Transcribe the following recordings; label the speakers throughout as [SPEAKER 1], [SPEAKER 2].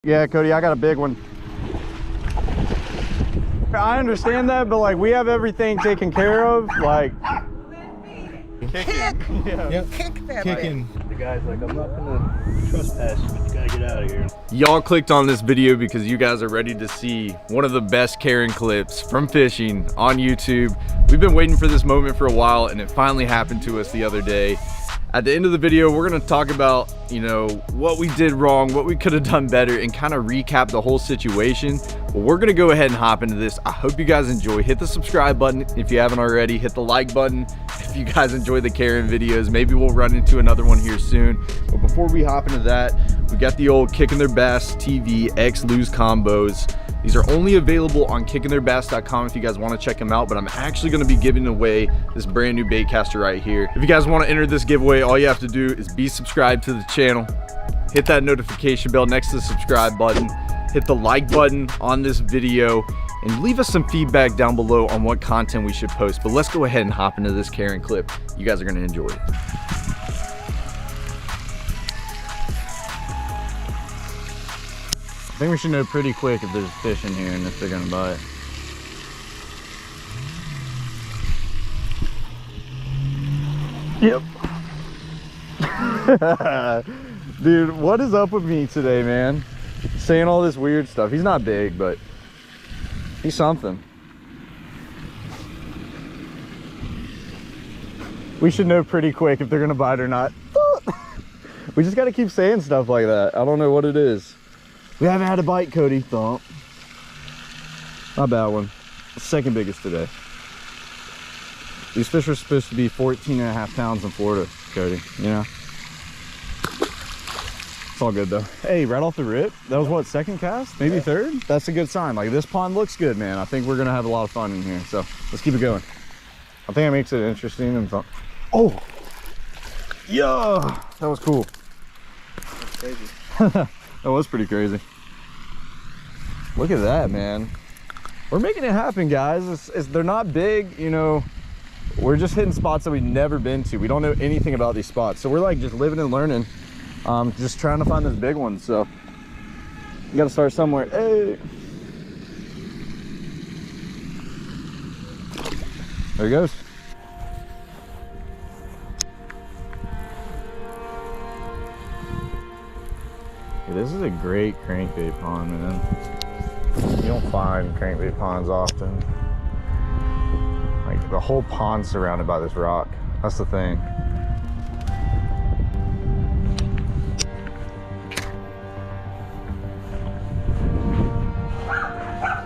[SPEAKER 1] Yeah, Cody, I got a big one. I understand that, but like we have everything taken care of. Like
[SPEAKER 2] Kick that
[SPEAKER 3] Kicking.
[SPEAKER 2] The guy's like, I'm not gonna trespass, but you gotta get out of here.
[SPEAKER 4] Y'all clicked on this video because you guys are ready to see one of the best Karen clips from fishing on YouTube. We've been waiting for this moment for a while, and it finally happened to us the other day. At the end of the video, we're gonna talk about, you know, what we did wrong, what we could have done better, and kind of recap the whole situation. But we're gonna go ahead and hop into this. I hope you guys enjoy. Hit the subscribe button if you haven't already. Hit the like button if you guys enjoy the Karen videos. Maybe we'll run into another one here soon. But before we hop into that, we got the old Kicking Their Bass TV X Lose combos. These are only available on kickingtheirbass.com if you guys want to check them out, but I'm actually going to be giving away this brand new bait caster right here. If you guys want to enter this giveaway, all you have to do is be subscribed to the channel, hit that notification bell next to the subscribe button, hit the like button on this video, and leave us some feedback down below on what content we should post. But let's go ahead and hop into this Karen clip. You guys are going to enjoy it.
[SPEAKER 1] I think we should know pretty quick if there's fish in here and if they're gonna bite. Yep. Dude, what is up with me today, man? Saying all this weird stuff. He's not big, but he's something. We should know pretty quick if they're gonna bite or not. We just gotta keep saying stuff like that. I don't know what it is. We haven't had a bite, Cody. Thump. Not a bad one. Second biggest today. These fish are supposed to be 14.5 pounds in Florida, Cody, you know? It's all good though. Hey, right off the rip, that was what, second cast? Maybe third? That's a good sign. Like, this pond looks good, man. I think we're gonna have a lot of fun in here, so let's keep it going. I think it makes it interesting and fun. Oh! Yeah! That was cool.
[SPEAKER 2] That's crazy.
[SPEAKER 1] That was pretty crazy. Look at that, man. We're making it happen, guys. They're not big, you know. We're just hitting spots that we've never been to. We don't know anything about these spots, so we're like just living and learning, just trying to find this big one. So you got to start somewhere. Hey, there he goes. This is a great crankbait pond, man. You don't find crankbait ponds often. Like, the whole pond's surrounded by this rock. That's the thing.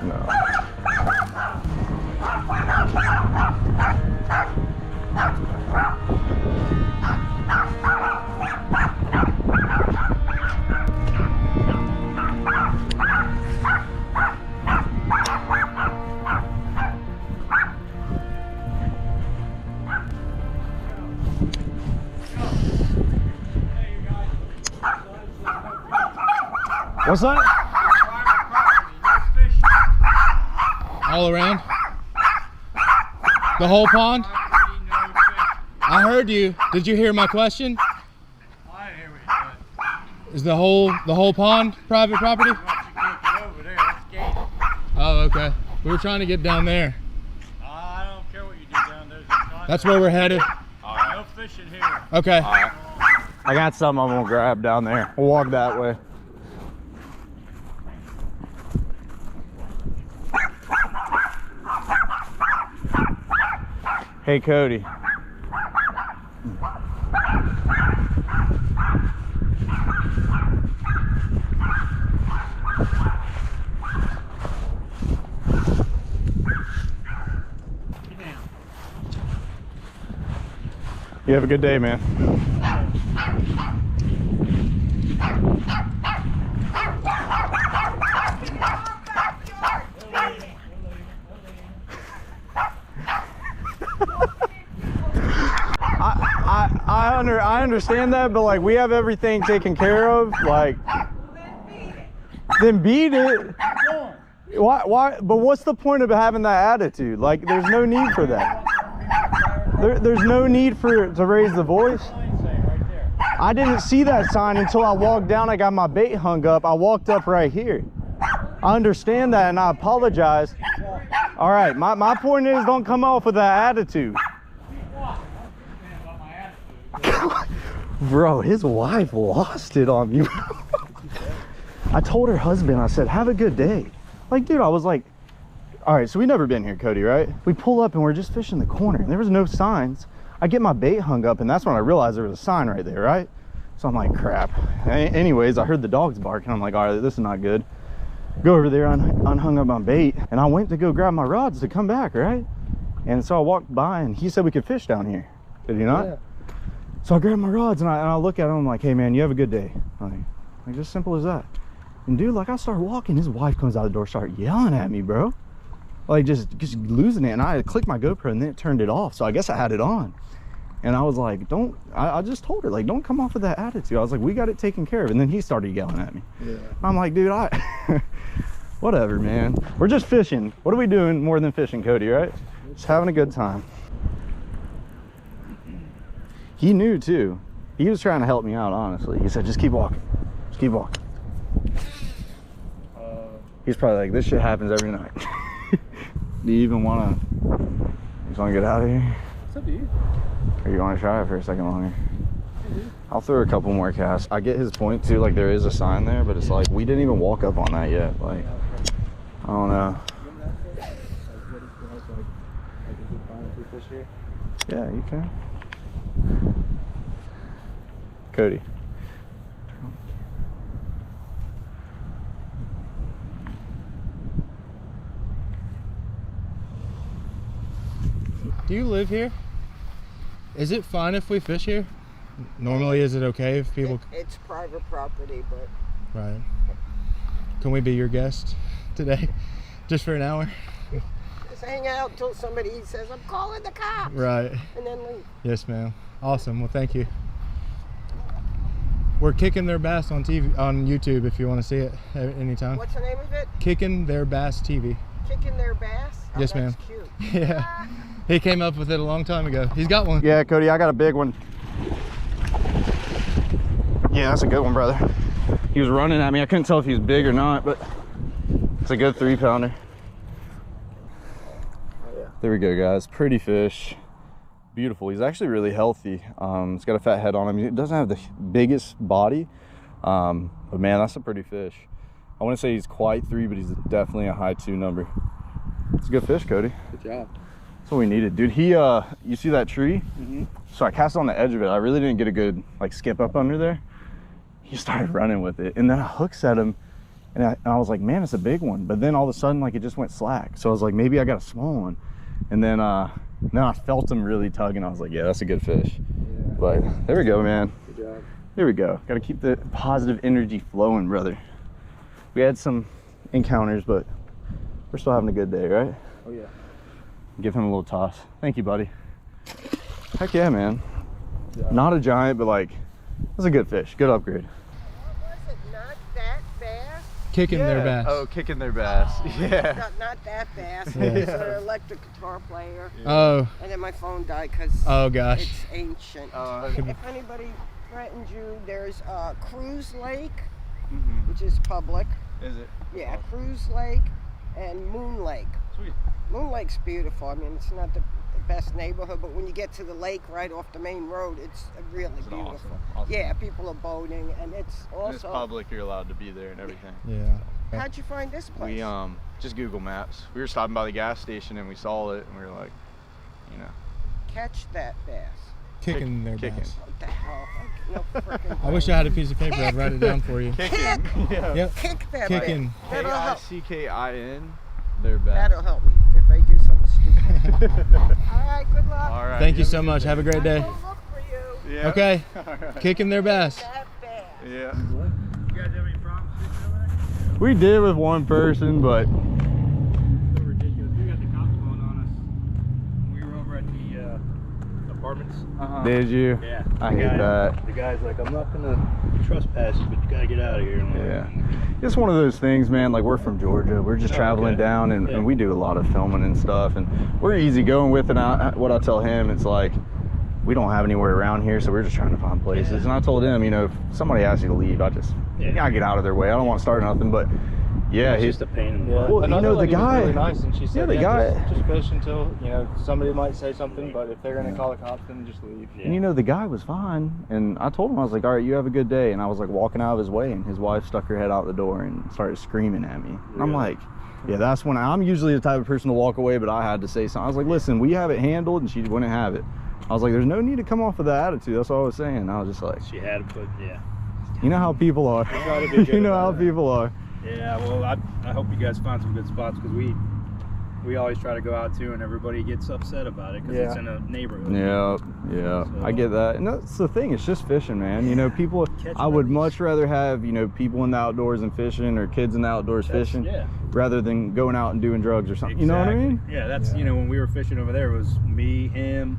[SPEAKER 1] No. What's that?
[SPEAKER 3] All around? The whole pond? I heard you. Did you hear my question?
[SPEAKER 5] I didn't hear what you said.
[SPEAKER 3] Is the whole pond private property?
[SPEAKER 5] Why don't you take it over there? That's gated.
[SPEAKER 3] Oh, okay. We were trying to get down there.
[SPEAKER 5] I don't care what you do down there.
[SPEAKER 3] That's where we're headed.
[SPEAKER 5] No fishing here.
[SPEAKER 3] Okay.
[SPEAKER 1] I got something I'm gonna grab down there. We'll walk that way. Hey, Cody. You have a good day, man. I understand that, but like we have everything taken care of. Like, then beat it. Why? But what's the point of having that attitude? Like, there's no need for that. There's no need to raise the voice. I didn't see that sign until I walked down. I got my bait hung up. I walked up right here. I understand that and I apologize. All right, my point is don't come off with that attitude. Bro, his wife lost it on me. I told her husband, I said, have a good day. Like, dude, I was like, all right, so we never been here, Cody, right? We pull up and we're just fishing the corner and there was no signs. I get my bait hung up and that's when I realized there was a sign right there, right? So I'm like, crap. Anyways, I heard the dogs bark and I'm like, all right, this is not good. Go over there, unhung up my bait, and I went to go grab my rods to come back, right? And so I walked by and he said we could fish down here. Did he not? Yeah. So I grabbed my rods and I look at him, I'm like, hey man, you have a good day. Like just simple as that. And dude, like I start walking, his wife comes out the door, start yelling at me, bro. Like just losing it. And I clicked my GoPro and then it turned it off. So I guess I had it on. And I was like, I just told her, like, don't come off with that attitude. I was like, we got it taken care of. And then he started yelling at me. Yeah. I'm like, dude, whatever, man. We're just fishing. What are we doing more than fishing, Cody, right? Just having a good time. He knew too. He was trying to help me out, honestly. He said, just keep walking. Just keep walking. He's probably like, this shit happens every night. Do you even want to get out of here?
[SPEAKER 3] It's up to you.
[SPEAKER 1] Or you want to try it for a second longer? I'll throw a couple more casts. I get his point too, like there is a sign there, but it's like we didn't even walk up on that yet. Like, I don't know. Yeah, you can. Cody.
[SPEAKER 3] Do you live here? Is it fine if we fish here? Normally, is it okay if people...
[SPEAKER 6] It's private property, but...
[SPEAKER 3] Right. Can we be your guest today? Just for an hour?
[SPEAKER 6] Just hang out until somebody says, I'm calling the cops.
[SPEAKER 3] Right.
[SPEAKER 6] And then leave.
[SPEAKER 3] Yes, ma'am. Awesome. Well, thank you. We're Kicking Their Bass on TV, on YouTube, if you want to see it at any time.
[SPEAKER 6] What's the name of it?
[SPEAKER 3] Kicking Their Bass TV.
[SPEAKER 6] Kicking Their Bass? Oh,
[SPEAKER 3] yes, ma'am.
[SPEAKER 6] That's cute.
[SPEAKER 3] Yeah. He came up with it a long time ago. He's got one.
[SPEAKER 1] Yeah, Cody, I got a big one. Yeah, that's a good one, brother. He was running at me. I couldn't tell if he was big or not, but it's a good 3-pounder. Oh, yeah. There we go, guys. Pretty fish. Beautiful. He's actually really healthy. He's got a fat head on him. He doesn't have the biggest body, but man, that's a pretty fish. I wouldn't say he's quite 3, but he's definitely a high 2 number. It's a good fish, Cody.
[SPEAKER 3] Good job.
[SPEAKER 1] That's what we needed, dude. He you see that tree? Mm-hmm. So I cast on the edge of it. I really didn't get a good like skip up under there. He started running with it, and then I hook set him, and I was like, man, it's a big one. But then all of a sudden, like, it just went slack. So I was like, maybe I got a small one. And then I felt him really tugging. I was like, yeah, that's a good fish. Yeah. But there we go, man.
[SPEAKER 3] Good job.
[SPEAKER 1] Here we go. Got to keep the positive energy flowing, brother. We had some encounters, but we're still having a good day, right?
[SPEAKER 3] Oh yeah.
[SPEAKER 1] Give him a little toss. Thank you, buddy. Heck yeah, man. Yeah. Not a giant, but like, that's a good fish. Good upgrade.
[SPEAKER 6] What was it? Not that bass?
[SPEAKER 3] Kicking Their Bass.
[SPEAKER 4] Oh, Kicking Their Bass. Yeah.
[SPEAKER 6] Not that bass.
[SPEAKER 3] Yeah.
[SPEAKER 6] It's an electric guitar player.
[SPEAKER 3] Yeah. Oh.
[SPEAKER 6] And then my phone died because
[SPEAKER 3] gosh.
[SPEAKER 6] it's ancient. If anybody threatens you, there's Cruise Lake, which is public.
[SPEAKER 4] Is it?
[SPEAKER 6] Yeah, Cruise Lake and Moon Lake.
[SPEAKER 4] Sweet.
[SPEAKER 6] Moon Lake's beautiful. I mean, it's not the best neighborhood, but when you get to the lake right off the main road, it's really beautiful.
[SPEAKER 4] Awesome.
[SPEAKER 6] Yeah, people are boating, and it's also...
[SPEAKER 4] And it's public, you're allowed to be there and everything.
[SPEAKER 3] Yeah.
[SPEAKER 6] How'd you find this place?
[SPEAKER 4] We just Google Maps. We were stopping by the gas station and we saw it and we were like, you know.
[SPEAKER 6] Catch that bass.
[SPEAKER 3] Kicking Their
[SPEAKER 4] Kicking.
[SPEAKER 3] Bass.
[SPEAKER 6] What the hell? No freaking
[SPEAKER 3] I wish I had a piece of paper. I'd write it down for you.
[SPEAKER 4] Kicking. Yeah.
[SPEAKER 3] Yep.
[SPEAKER 6] Kick that
[SPEAKER 3] Kicking.
[SPEAKER 6] bass. That'll help.
[SPEAKER 4] K-I-C-K-I-N. Their Bass.
[SPEAKER 6] That'll help me if I do something stupid. All right, good luck.
[SPEAKER 4] All right.
[SPEAKER 3] Thank you so much. Have a great day.
[SPEAKER 6] I will look for you.
[SPEAKER 4] Yeah.
[SPEAKER 3] Okay.
[SPEAKER 4] Right.
[SPEAKER 3] Kicking Their Bass.
[SPEAKER 6] That bass.
[SPEAKER 4] Yeah.
[SPEAKER 5] You guys have any problems fishing over there?
[SPEAKER 1] We did with one person, but
[SPEAKER 5] So ridiculous. We got the cops calling on us. We were over at the apartments.
[SPEAKER 1] did you?
[SPEAKER 5] Yeah.
[SPEAKER 1] I hate that.
[SPEAKER 2] The guy's like, I'm not gonna trespass you, but you gotta get out of here. I'm like,
[SPEAKER 1] Yeah. It's one of those things, man. Like, we're from Georgia. We're just traveling down, and, and we do a lot of filming and stuff. And we're easy going with it. And what I tell him, it's like, we don't have anywhere around here, so we're just trying to find places. And I told him, you know, if somebody asks you to leave, I gotta get out of their way. I don't want to start nothing, but yeah,
[SPEAKER 2] It's
[SPEAKER 1] he's
[SPEAKER 2] just a pain in the
[SPEAKER 3] Yeah.
[SPEAKER 2] butt.
[SPEAKER 1] Well, you
[SPEAKER 3] Another
[SPEAKER 1] know, the
[SPEAKER 3] lady was
[SPEAKER 1] guy-
[SPEAKER 3] really nice, and she said,
[SPEAKER 1] the guy-
[SPEAKER 3] just fish until, you know, somebody might say something, but if they're gonna call the cops, then just leave.
[SPEAKER 2] Yeah.
[SPEAKER 1] And you know, the guy was fine, and I told him, I was like, all right, you have a good day. And I was like walking out of his way, and his wife stuck her head out the door and started screaming at me. And I'm
[SPEAKER 2] Really?
[SPEAKER 1] like, yeah, that's when I'm usually the type of person to walk away, but I had to say something. I was like, listen, we have it handled, and she wouldn't have it. I was like, there's no need to come off with that attitude. That's all I was saying. I was just like,
[SPEAKER 2] She had to put, yeah.
[SPEAKER 1] you know how people are.
[SPEAKER 2] try to be good
[SPEAKER 1] You know how
[SPEAKER 2] about that.
[SPEAKER 1] people are.
[SPEAKER 5] Yeah, well, I hope you guys find some good spots, because we always try to go out too, and everybody gets upset about it because it's
[SPEAKER 3] Yeah.
[SPEAKER 5] in a neighborhood.
[SPEAKER 1] Yeah, yeah, I
[SPEAKER 5] So-
[SPEAKER 1] get that, and that's the thing. It's just fishing, man. You know, people.
[SPEAKER 5] Catch
[SPEAKER 1] I would
[SPEAKER 5] buddies.
[SPEAKER 1] much rather have, you know, people in the outdoors and fishing, or kids in the outdoors fishing,
[SPEAKER 5] Yeah.
[SPEAKER 1] rather than going out and doing drugs or something. You know what I mean?
[SPEAKER 5] Yeah, that's you know, when we were fishing over there, it was me, him,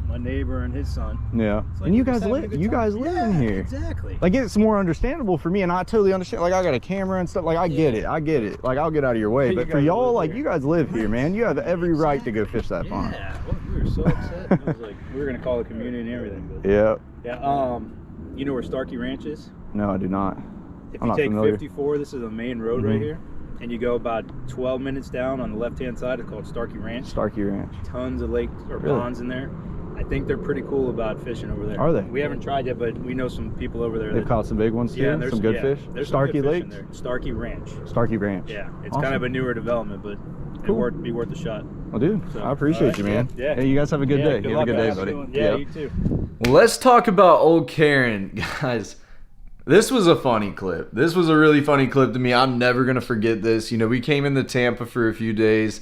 [SPEAKER 5] my neighbor, and his son.
[SPEAKER 1] Yeah.
[SPEAKER 5] It's like
[SPEAKER 1] And you
[SPEAKER 5] we're just
[SPEAKER 1] guys
[SPEAKER 5] having a
[SPEAKER 1] live.
[SPEAKER 5] good
[SPEAKER 1] You
[SPEAKER 5] time.
[SPEAKER 1] guys live in
[SPEAKER 5] Yeah,
[SPEAKER 1] here.
[SPEAKER 5] Exactly.
[SPEAKER 1] Like, it's more understandable for me, and I totally understand. Like, I got a camera and stuff. Like, I get it. I get it. Like, I'll get out of your way.
[SPEAKER 5] You
[SPEAKER 1] But for
[SPEAKER 5] guys
[SPEAKER 1] y'all,
[SPEAKER 5] live
[SPEAKER 1] like,
[SPEAKER 5] here.
[SPEAKER 1] you guys live here, man. You have every right to go fish that pond.
[SPEAKER 5] Yeah, well, we were so upset. It was like we were gonna call the community and everything. But
[SPEAKER 1] Yeah.
[SPEAKER 5] yeah, you know where Starkey Ranch is?
[SPEAKER 1] No, I do not.
[SPEAKER 5] If
[SPEAKER 1] I'm
[SPEAKER 5] you
[SPEAKER 1] not
[SPEAKER 5] take
[SPEAKER 1] familiar.
[SPEAKER 5] 54, this is a main road
[SPEAKER 1] Mhm.
[SPEAKER 5] right here, and you go about 12 minutes down on the left-hand side. It's called Starkey Ranch.
[SPEAKER 1] Starkey Ranch.
[SPEAKER 5] Tons of lakes or
[SPEAKER 1] Really?
[SPEAKER 5] ponds in there. I think they're pretty cool about fishing over there.
[SPEAKER 1] Are they?
[SPEAKER 5] We haven't tried yet, but we know some people over there.
[SPEAKER 1] They've
[SPEAKER 5] that,
[SPEAKER 1] caught some big ones too.
[SPEAKER 5] yeah, there's
[SPEAKER 1] Some good
[SPEAKER 5] yeah,
[SPEAKER 1] fish.
[SPEAKER 5] There's some
[SPEAKER 1] Starkey
[SPEAKER 5] good fish in
[SPEAKER 1] Lakes.
[SPEAKER 5] there. Starkey Ranch.
[SPEAKER 1] Starkey Ranch.
[SPEAKER 5] Yeah, it's
[SPEAKER 1] Awesome.
[SPEAKER 5] kind of a newer development, but
[SPEAKER 1] Cool.
[SPEAKER 5] be worth a shot.
[SPEAKER 1] Well, dude,
[SPEAKER 5] So,
[SPEAKER 1] I appreciate
[SPEAKER 5] alright,
[SPEAKER 1] you, man.
[SPEAKER 5] yeah.
[SPEAKER 1] Hey, you guys have a good day.
[SPEAKER 5] Good
[SPEAKER 1] You
[SPEAKER 5] luck,
[SPEAKER 1] have a good day,
[SPEAKER 5] guys.
[SPEAKER 1] buddy.
[SPEAKER 5] Yeah, you too.
[SPEAKER 4] Well, let's talk about old Karen, guys. This was a funny clip. This was a really funny clip to me. I'm never going to forget this. You know, we came into Tampa for a few days.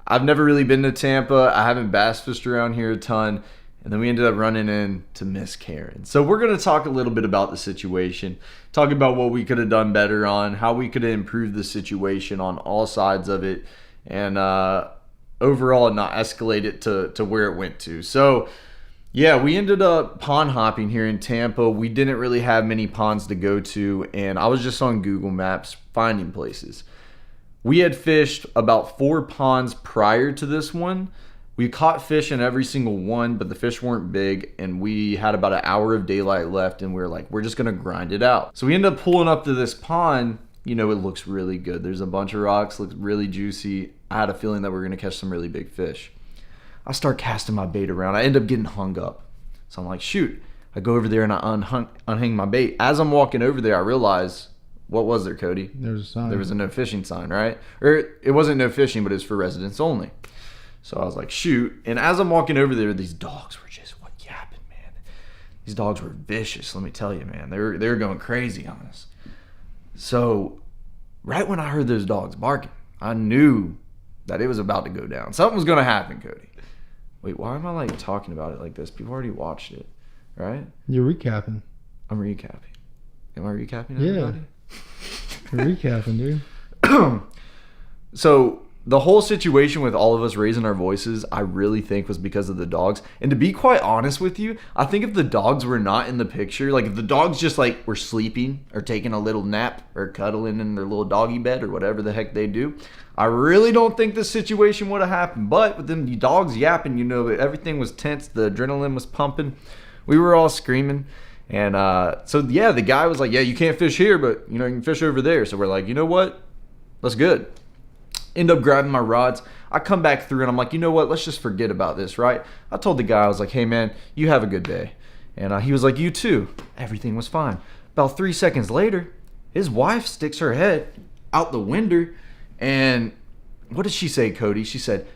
[SPEAKER 4] I've never really been to Tampa. I haven't bass fished around here a ton. And then we ended up running into Miss Karen. So we're going to talk a little bit about the situation, talk about what we could have done better on, how we could have improved the situation on all sides of it, and overall not escalate it to where it went to. So yeah, we ended up pond hopping here in Tampa. We didn't really have many ponds to go to, and I was just on Google Maps finding places. We had fished about 4 ponds prior to this one. We caught fish in every single one, but the fish weren't big, and we had about an hour of daylight left, and we were like, we're just gonna grind it out. So we ended up pulling up to this pond. You know, it looks really good. There's a bunch of rocks, looks really juicy. I had a feeling that we were gonna catch some really big fish. I start casting my bait around. I end up getting hung up. So I'm like, shoot. I go over there and I unhang my bait. As I'm walking over there, I realize, what was there, Cody?
[SPEAKER 3] There was a sign.
[SPEAKER 4] There was a no fishing sign, right? Or it wasn't no fishing, but it was for residents only. So I was like, shoot. And as I'm walking over there, these dogs were just yapping, man. These dogs were vicious, let me tell you, man. They were going crazy on us. So right when I heard those dogs barking, I knew that it was about to go down. Something was going to happen, Cody. Wait, why am I like talking about it like this? People already watched it, right?
[SPEAKER 3] You're recapping.
[SPEAKER 4] I'm recapping. Am I recapping
[SPEAKER 3] Yeah.
[SPEAKER 4] everybody?
[SPEAKER 3] You're recapping, dude.
[SPEAKER 4] So the whole situation with all of us raising our voices, I really think was because of the dogs. And to be quite honest with you, I think if the dogs were not in the picture, like if the dogs just like were sleeping or taking a little nap or cuddling in their little doggy bed or whatever the heck they do, I really don't think this situation would have happened. But with them dogs yapping, you know, everything was tense. The adrenaline was pumping. We were all screaming. And so, yeah, the guy was like, yeah, you can't fish here, but, you know, you can fish over there. So we're like, you know what? That's good. End up grabbing my rods. I come back through and I'm like, you know what? Let's just forget about this, right? I told the guy, I was like, hey, man, you have a good day. And he was like, you too. Everything was fine. About 3 seconds later, his wife sticks her head out the window. And what did she say, Cody? She said,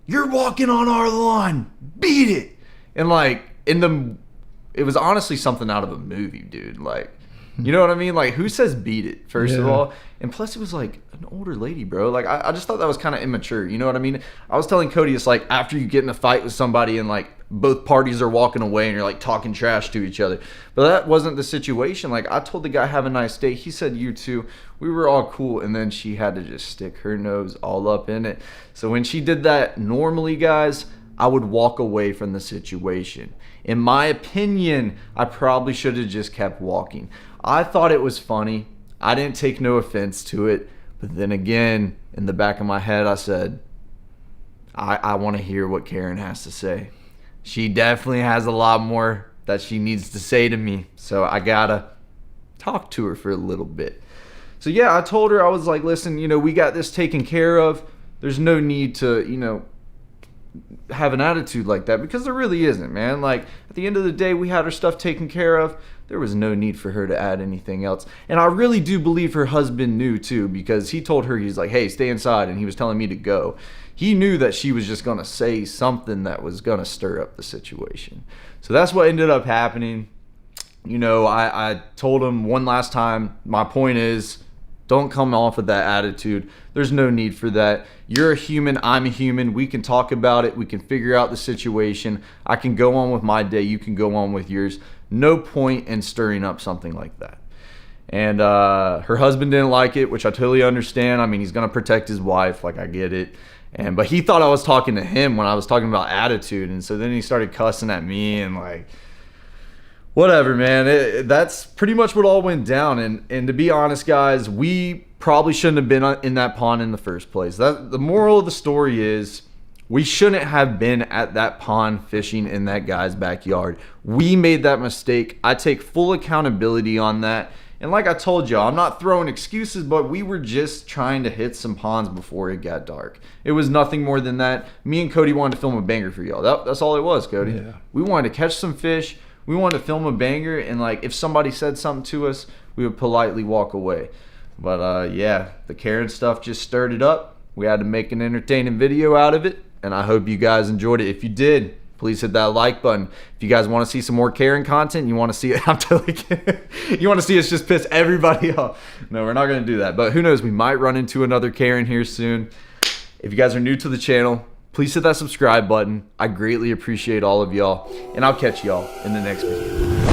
[SPEAKER 4] you're walking on our lawn. Beat it. And like it was honestly something out of a movie, dude. Like, you know what I mean? Like, who says beat it, first of
[SPEAKER 3] Yeah.
[SPEAKER 4] all? And plus, it was like an older lady, bro. Like, I just thought that was kind of immature. You know what I mean? I was telling Cody, it's like after you get in a fight with somebody and like both parties are walking away and you're like talking trash to each other. But that wasn't the situation. Like, I told the guy, have a nice day. He said, you too. We were all cool. And then she had to just stick her nose all up in it. So when she did that, normally, guys, I would walk away from the situation. In my opinion, I probably should have just kept walking. I thought it was funny. I didn't take no offense to it. But then again, in the back of my head, I said, I want to hear what Karen has to say. she definitely has a lot more that she needs to say to me. So I gotta talk to her for a little bit. So yeah, I told her, I was like, listen, you know, we got this taken care of. There's no need to, you know, have an attitude like that, because there really isn't, man. Like, at the end of the day, we had her stuff taken care of. There was no need for her to add anything else. And I really do believe her husband knew too, because he told her, he's like, hey, stay inside, and he was telling me to go. He knew that she was just gonna say something that was gonna stir up the situation. So that's what ended up happening. You know, I told him one last time, my point is, don't come off with that attitude. There's no need for that. You're a human, I'm a human. We can talk about it. We can figure out the situation. I can go on with my day. You can go on with yours. No point in stirring up something like that. And her husband didn't like it, which I totally understand. I mean, he's going to protect his wife. Like, I get it. But he thought I was talking to him when I was talking about attitude. And so then he started cussing at me and like, whatever, man. That's pretty much what all went down. And to be honest, guys, we probably shouldn't have been in that pond in the first place. The moral of the story is, we shouldn't have been at that pond fishing in that guy's backyard. We made that mistake. I take full accountability on that. And like I told y'all, I'm not throwing excuses, but we were just trying to hit some ponds before it got dark. It was nothing more than that. Me and Cody wanted to film a banger for y'all. That's all it was, Cody. Yeah. We wanted to catch some fish. We wanted to film a banger, and like, if somebody said something to us, we would politely walk away. But yeah, the Karen stuff just stirred it up. We had to make an entertaining video out of it, and I hope you guys enjoyed it. If you did, please hit that like button. If you guys want to see some more Karen content, you want to see it, I'm totally kidding. You want to see us just piss everybody off. No, we're not going to do that. But who knows, we might run into another Karen here soon. If you guys are new to the channel, please hit that subscribe button. I greatly appreciate all of y'all, and I'll catch y'all in the next video.